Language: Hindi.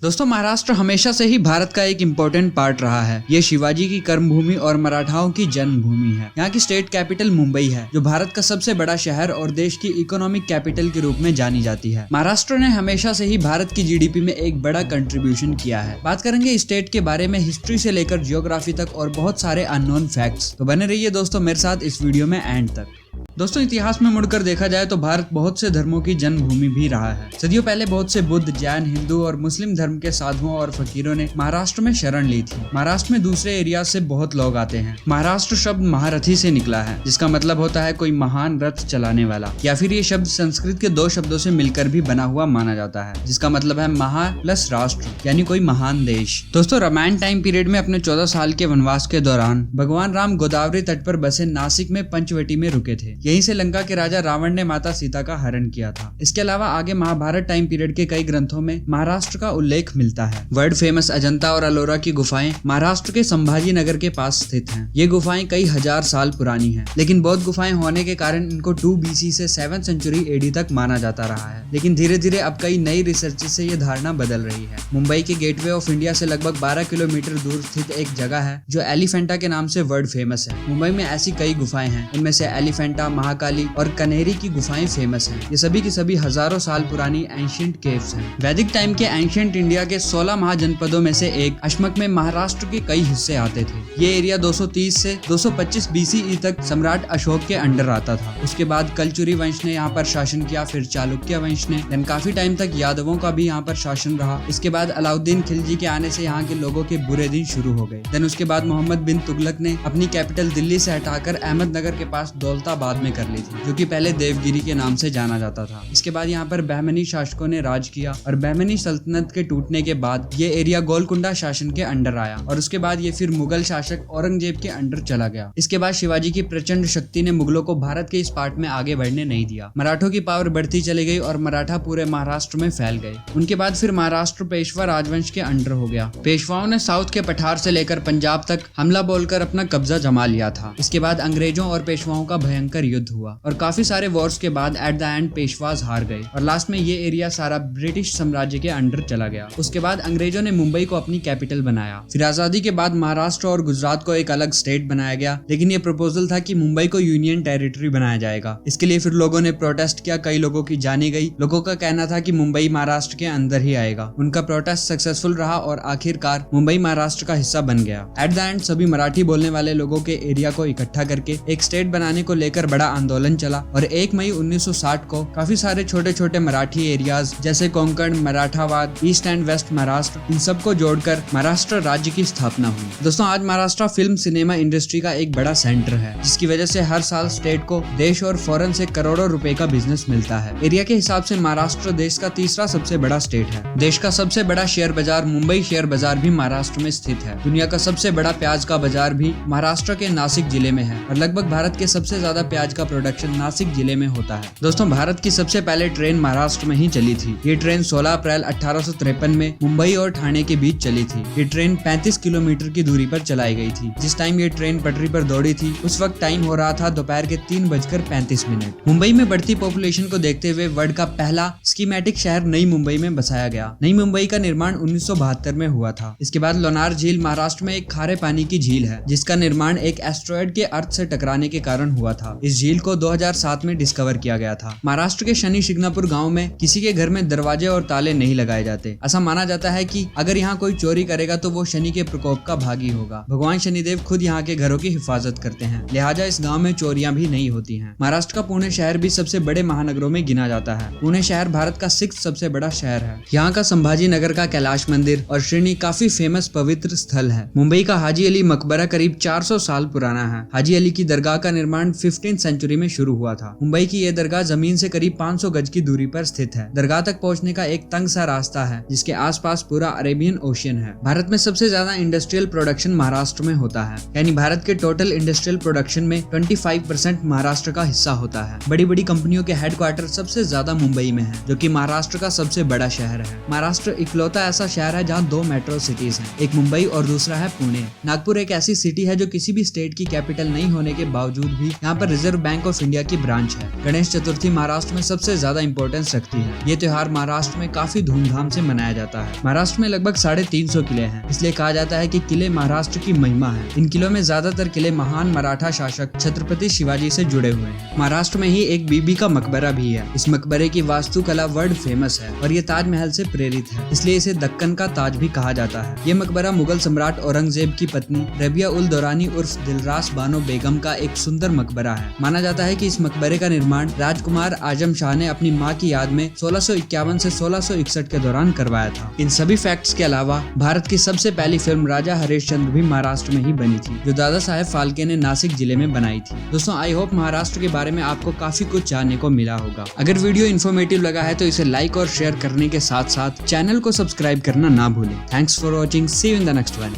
दोस्तों, महाराष्ट्र हमेशा से ही भारत का एक इम्पोर्टेंट पार्ट रहा है। ये शिवाजी की कर्मभूमि और मराठाओं की जन्मभूमि है। यहाँ की स्टेट कैपिटल मुंबई है, जो भारत का सबसे बड़ा शहर और देश की इकोनॉमिक कैपिटल के रूप में जानी जाती है। महाराष्ट्र ने हमेशा से ही भारत की जीडीपी में एक बड़ा कंट्रीब्यूशन किया है। बात करेंगे इस स्टेट के बारे में, हिस्ट्री से लेकर जियोग्राफी तक और बहुत सारे अननोन फैक्ट्स। तो बने रहिए दोस्तों मेरे साथ इस वीडियो में एंड तक। दोस्तों, इतिहास में मुड़कर देखा जाए तो भारत बहुत से धर्मों की जन्मभूमि भी रहा है। सदियों पहले बहुत से बुद्ध, जैन, हिंदू और मुस्लिम धर्म के साधुओं और फकीरों ने महाराष्ट्र में शरण ली थी। महाराष्ट्र में दूसरे एरिया से बहुत लोग आते हैं। महाराष्ट्र शब्द महारथी से निकला है, जिसका मतलब होता है कोई महान रथ चलाने वाला, या फिर ये शब्द संस्कृत के दो शब्दों से मिलकर भी बना हुआ माना जाता है, जिसका मतलब है महा प्लस राष्ट्र, यानी कोई महान देश। दोस्तों, रामायण टाइम पीरियड में अपने 14 साल के वनवास के दौरान भगवान राम गोदावरी तट पर बसे नासिक में पंचवटी में रुके थे। यहीं से लंका के राजा रावण ने माता सीता का हरण किया था। इसके अलावा आगे महाभारत टाइम पीरियड के कई ग्रंथों में महाराष्ट्र का उल्लेख मिलता है। वर्ल्ड फेमस अजंता और अलोरा की गुफाएं महाराष्ट्र के संभाजी नगर के पास स्थित हैं। ये गुफाएं कई हजार साल पुरानी हैं, लेकिन बौद्ध गुफाएं होने के कारण इनको 2 BC से 7th सेंचुरी AD तक माना जाता रहा है। लेकिन धीरे धीरे अब कई नई रिसर्च से ये धारणा बदल रही है। मुंबई के गेटवे ऑफ इंडिया से लगभग 12 किलोमीटर दूर स्थित एक जगह है जो एलिफेंटा के नाम से वर्ल्ड फेमस है। मुंबई में ऐसी कई गुफाएं हैं, इनमें से एलिफेंटा, महाकाली और कनेरी की गुफाएं फेमस हैं। ये सभी की सभी हजारों साल पुरानी एंशिएंट केव्स हैं। वैदिक टाइम के एंशिएंट इंडिया के 16 महाजनपदों में से एक अशमक में महाराष्ट्र के कई हिस्से आते थे। ये एरिया 230 से 225 BCE तक सम्राट अशोक के अंडर आता था। उसके बाद कलचुरी वंश ने यहाँ पर शासन किया, फिर चालुक्य वंश ने, देन काफी टाइम तक यादवों का भी यहाँ पर शासन रहा। इसके बाद अलाउद्दीन खिलजी के आने से यहाँ के लोगों के बुरे दिन शुरू हो गए। देन उसके बाद मोहम्मद बिन तुगलक ने अपनी कैपिटल दिल्ली से हटाकर अहमदनगर के पास दौलताबाद में कर ली थी, जो कि पहले देवगिरी के नाम से जाना जाता था। इसके बाद यहाँ पर बहमनी शासकों ने राज किया और बहमनी सल्तनत के टूटने के बाद ये एरिया गोलकुंडा शासन के अंडर आया और उसके बाद ये फिर मुगल शासक औरंगजेब के अंडर चला गया। इसके बाद शिवाजी की प्रचंड शक्ति ने मुगलों को भारत के इस पार्ट में आगे बढ़ने नहीं दिया। मराठों की पावर बढ़ती चली गई और मराठा पूरे महाराष्ट्र में फैल गए। उनके बाद फिर महाराष्ट्र पेशवा राजवंश के अंडर हो गया। पेशवाओं ने साउथ के पठार से लेकर पंजाब तक हमला बोलकर अपना कब्जा जमा लिया था। इसके बाद अंग्रेजों और पेशवाओं का भयंकर युद्ध हुआ और काफी सारे वॉर्स के बाद एट द एंड पेशवाज हार गए और लास्ट में ये एरिया सारा ब्रिटिश साम्राज्य के अंडर चला गया। उसके बाद अंग्रेजों ने मुंबई को अपनी कैपिटल बनाया। फिर आजादी के बाद महाराष्ट्र और गुजरात को एक अलग स्टेट बनाया गया, लेकिन ये प्रपोजल था कि मुंबई को यूनियन टेरिटरी बनाया जाएगा। इसके लिए फिर लोगों ने प्रोटेस्ट किया, कई लोगों की जाने गई। लोगों का कहना था कि मुंबई महाराष्ट्र के अंदर ही आएगा। उनका प्रोटेस्ट सक्सेसफुल रहा और आखिरकार मुंबई महाराष्ट्र का हिस्सा बन गया। एट द एंड सभी मराठी बोलने वाले लोगों के एरिया को इकट्ठा करके एक स्टेट बनाने को लेकर बड़ा आंदोलन चला और 1 मई 1960 को काफी सारे छोटे छोटे मराठी एरियाज जैसे Konkan, Marathwada, east and west Maharashtra, इन सबको जोड़कर महाराष्ट्र राज्य की स्थापना हुई। दोस्तों, आज महाराष्ट्र फिल्म सिनेमा इंडस्ट्री का एक बड़ा सेंटर है, जिसकी वजह से हर साल स्टेट को देश और फॉरेन से करोड़ों रुपए का बिजनेस मिलता है। एरिया के हिसाब से महाराष्ट्र देश का तीसरा सबसे बड़ा स्टेट है। देश का सबसे बड़ा शेयर बाजार मुंबई शेयर बाजार भी महाराष्ट्र में स्थित है। दुनिया का सबसे बड़ा प्याज का बाजार भी महाराष्ट्र के नासिक जिले में है और लगभग भारत के सबसे ज्यादा प्याज का प्रोडक्शन नासिक जिले में होता है। दोस्तों, भारत की सबसे पहले ट्रेन महाराष्ट्र में ही चली थी। ये ट्रेन 16 अप्रैल 1853 में मुंबई और ठाणे के बीच चली थी। ये ट्रेन 35 किलोमीटर की दूरी पर चलाई गई थी। जिस टाइम ये ट्रेन पटरी पर दौड़ी थी उस वक्त टाइम हो रहा था दोपहर के 3:35। मुंबई में बढ़ती पॉपुलेशन को देखते हुए वर्ल्ड का पहला स्कीमेटिक शहर नई मुंबई में बसाया गया। नई मुंबई का निर्माण 1972 में हुआ था। इसके बाद लोनार झील महाराष्ट्र में एक खारे पानी की झील है, जिसका निर्माण एक एस्ट्रॉयड के अर्थ से टकराने के कारण हुआ था। इस झील को 2007 में डिस्कवर किया गया था। महाराष्ट्र के शनि शिंगणापुर गांव में किसी के घर में दरवाजे और ताले नहीं लगाए जाते। ऐसा माना जाता है कि अगर यहाँ कोई चोरी करेगा तो वो शनि के प्रकोप का भागी होगा। भगवान शनिदेव खुद यहाँ के घरों की हिफाजत करते हैं, लिहाजा इस गांव में चोरियां भी नहीं होती हैं। महाराष्ट्र का पुणे शहर भी सबसे बड़े महानगरों में गिना जाता है। पुणे शहर भारत का 6th सबसे बड़ा शहर है। यहाँ का संभाजी नगर का कैलाश मंदिर और श्रीनी काफी फेमस पवित्र स्थल है। मुंबई का हाजी अली मकबरा करीब 400 साल पुराना है। हाजी अली की दरगाह का निर्माण 15th सेंचुरी में शुरू हुआ था। मुंबई की यह दरगाह जमीन से करीब 500 गज की दूरी पर स्थित है। दरगाह तक पहुंचने का एक तंग सा रास्ता है, जिसके आसपास पूरा अरेबियन ओशियन है। भारत में सबसे ज्यादा इंडस्ट्रियल प्रोडक्शन महाराष्ट्र में होता है, यानी भारत के टोटल इंडस्ट्रियल प्रोडक्शन में 25% महाराष्ट्र का हिस्सा होता है। बड़ी बड़ी कंपनियों के हेडक्वार्टर सबसे ज्यादा मुंबई में है, जो कि महाराष्ट्र का सबसे बड़ा शहर है। महाराष्ट्र इकलौता ऐसा शहर है जहाँ 2 मेट्रो सिटीज हैं, एक मुंबई और दूसरा है पुणे। नागपुर एक ऐसी सिटी है जो किसी भी स्टेट की कैपिटल नहीं होने के बावजूद भी यहाँ पर रिजर्व बैंक ऑफ इंडिया की ब्रांच है। गणेश चतुर्थी महाराष्ट्र में सबसे ज्यादा इंपॉर्टेंस रखती है। ये त्योहार महाराष्ट्र में काफी धूमधाम से मनाया जाता है। महाराष्ट्र में लगभग 350 किले हैं, इसलिए कहा जाता है कि किले महाराष्ट्र की महिमा है। इन किलों में ज्यादातर किले महान मराठा शासक छत्रपति शिवाजी से जुड़े हुए हैं। महाराष्ट्र में ही एक बीबी का मकबरा भी है। इस मकबरे की वास्तुकला वर्ल्ड फेमस है और ये ताजमहल से प्रेरित है, इसलिए इसे दक्कन का ताज भी कहा जाता है। ये मकबरा मुगल सम्राट औरंगजेब की पत्नी रबिया उल दौरानी उर्फ दिलरास बानो बेगम का एक सुंदर मकबरा है। माना जाता है कि इस मकबरे का निर्माण राजकुमार आजम शाह ने अपनी मां की याद में 1651 से 1661 के दौरान करवाया था। इन सभी फैक्ट्स के अलावा भारत की सबसे पहली फिल्म राजा हरिश्चंद्र भी महाराष्ट्र में ही बनी थी, जो दादा साहेब फाल्के ने नासिक जिले में बनाई थी। दोस्तों, आई होप महाराष्ट्र के बारे में आपको काफी कुछ जानने को मिला होगा। अगर वीडियो इन्फॉर्मेटिव लगा है तो इसे लाइक और शेयर करने के साथ साथ चैनल को सब्सक्राइब करना ना भूलें। Thanks for watching, see you in the next one.